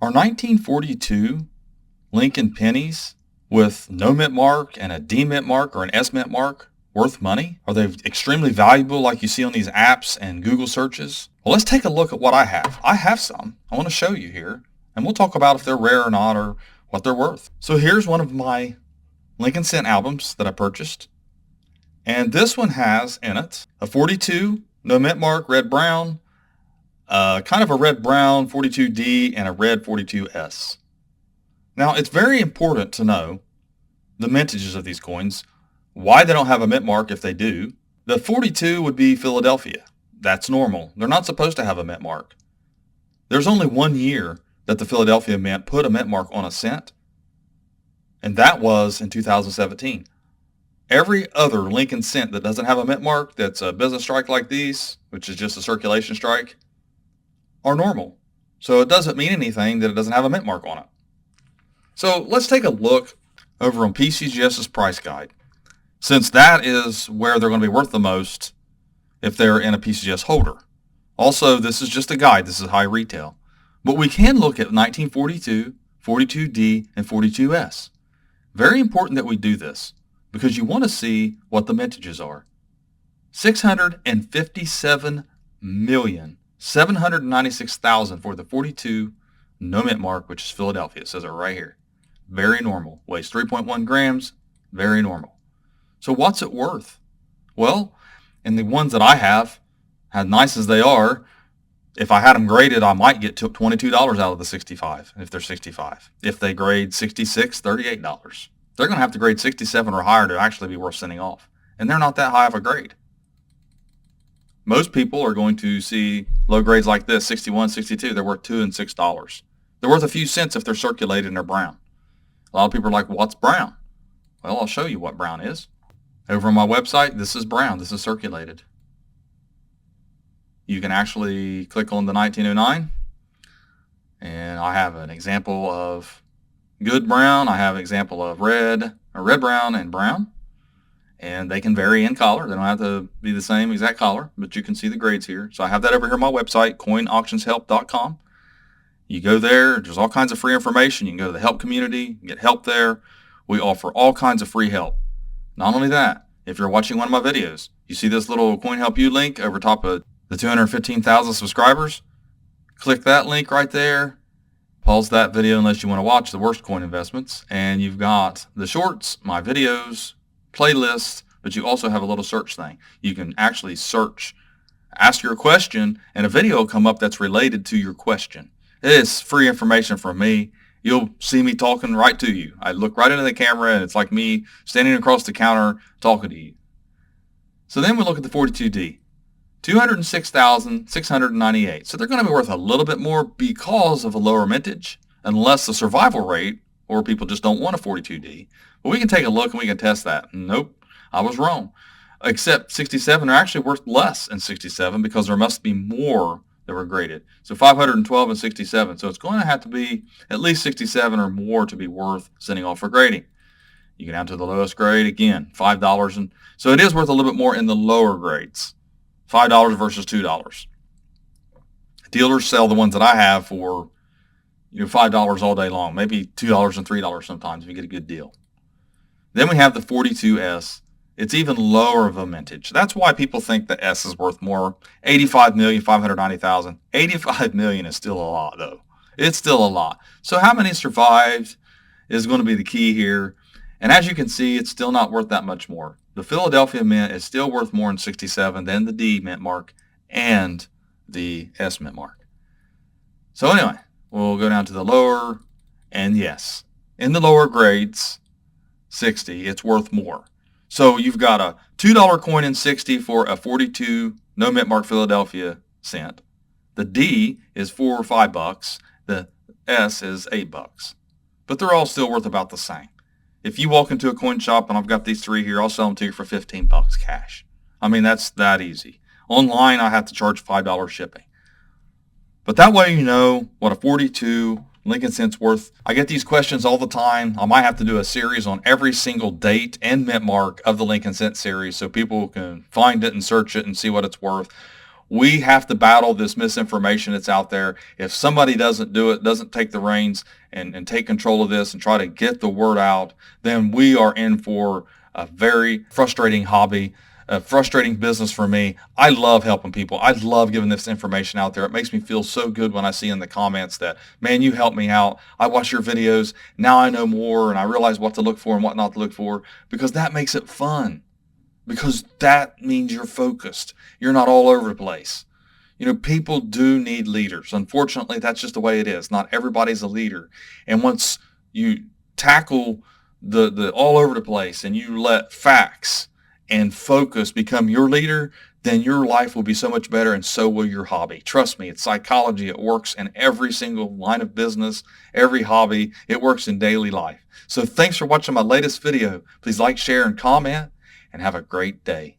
Are 1942 Lincoln pennies with no mint mark and a D mint mark or an S mint mark worth money? Are they extremely valuable like you see on these apps and Google searches? Well, let's take a look at what I have. I have some. I want to show you here, and we'll talk about if they're rare or not or what they're worth. So here's one of my Lincoln Cent albums that I purchased. And this one has in it a 42, no mint mark, red brown, kind of a red brown 42D and a red 42S. Now, it's very important to know the mintages of these coins, why they don't have a mint mark if they do. The 42 would be Philadelphia. That's normal. They're not supposed to have a mint mark. There's only 1 year that the Philadelphia Mint put a mint mark on a cent, and that was in 2017. Every other Lincoln Cent that doesn't have a mint mark, that's a business strike like these, which is just a circulation strike, are normal. So it doesn't mean anything that it doesn't have a mint mark on it. So let's take a look over on PCGS's price guide, since that is where they're going to be worth the most if they're in a PCGS holder. Also, this is just a guide. This is high retail. But we can look at 1942, 42D, and 42S. Very important that we do this, because you want to see what the mintages are. 657,796,000 for the 42 no mint mark, which is Philadelphia. It says it right here. Very normal. Weighs 3.1 grams. Very normal. So what's it worth? Well, in the ones that I have, as nice as they are, if I had them graded, I might get $22 out of the 65 if they're 65. If they grade 66, $38. They're going to have to grade 67 or higher to actually be worth sending off. And they're not that high of a grade. Most people are going to see low grades like this, 61, 62. They're worth $2 and $6. They're worth a few cents if they're circulated and they're brown. A lot of people are like, what's brown? Well, I'll show you what brown is. Over on my website, this is brown. This is circulated. You can actually click on the 1909, and I have an example of good brown. I have an example of red, or red brown, and brown. And they can vary in color. They don't have to be the same exact color, but you can see the grades here. So I have that over here on my website, coinauctionshelp.com. You go there. There's all kinds of free information. You can go to the help community, get help there. We offer all kinds of free help. Not only that, if you're watching one of my videos, you see this little Coin Help You link over top of the 215,000 subscribers. Click that link right there. Pause that video unless you want to watch the worst coin investments. And you've got the shorts, my videos, playlists, but you also have a little search thing. You can actually search, ask your question, and a video will come up that's related to your question. It's free information from me. You'll see me talking right to you. I look right into the camera, and it's like me standing across the counter talking to you. So then we look at the 42D. 206,698. So they're going to be worth a little bit more because of a lower mintage, unless the survival rate, or people just don't want a 42D. But we can take a look and we can test that. Nope, I was wrong. Except 67 are actually worth less than 67 because there must be more that were graded. So 512 and 67. So it's going to have to be at least 67 or more to be worth sending off for grading. You get down to the lowest grade, again, $5. And so it is worth a little bit more in the lower grades. $5 versus $2. Dealers sell the ones that I have for $5 all day long, maybe $2 and $3 sometimes if you get a good deal. Then we have the 42S. It's even lower of a mintage. That's why people think the S is worth more. 85,590,000. 85 million is still a lot, though. It's still a lot. So how many survived is going to be the key here. And as you can see, it's still not worth that much more. The Philadelphia Mint is still worth more in 67 than the D mint mark and the S mint mark. So anyway, we'll go down to the lower, and yes, in the lower grades, 60, it's worth more. So you've got a $2 coin in 60 for a 42 no mint mark Philadelphia cent. The D is $4 or $5. The S is $8. But they're all still worth about the same. If you walk into a coin shop and I've got these three here, I'll sell them to you for $15 cash. I mean, that's that easy. Online, I have to charge $5 shipping. But that way you know what a 42 Lincoln Cent's worth. I get these questions all the time. I might have to do a series on every single date and mint mark of the Lincoln Cent series so people can find it and search it and see what it's worth. We have to battle this misinformation that's out there. If somebody doesn't do it, doesn't take the reins and take control of this and try to get the word out, then we are in for a very frustrating hobby, a frustrating business for me. I love helping people. I love giving this information out there. It makes me feel so good when I see in the comments that, man, you helped me out. I watch your videos. Now I know more and I realize what to look for and what not to look for, because that makes it fun. Because that means you're focused. You're not all over the place. People do need leaders. Unfortunately, that's just the way it is. Not everybody's a leader. And once you tackle the all over the place and you let facts and focus become your leader, then your life will be so much better and so will your hobby. Trust me, it's psychology. It works in every single line of business, every hobby. It works in daily life. So thanks for watching my latest video. Please like, share, and comment, and have a great day.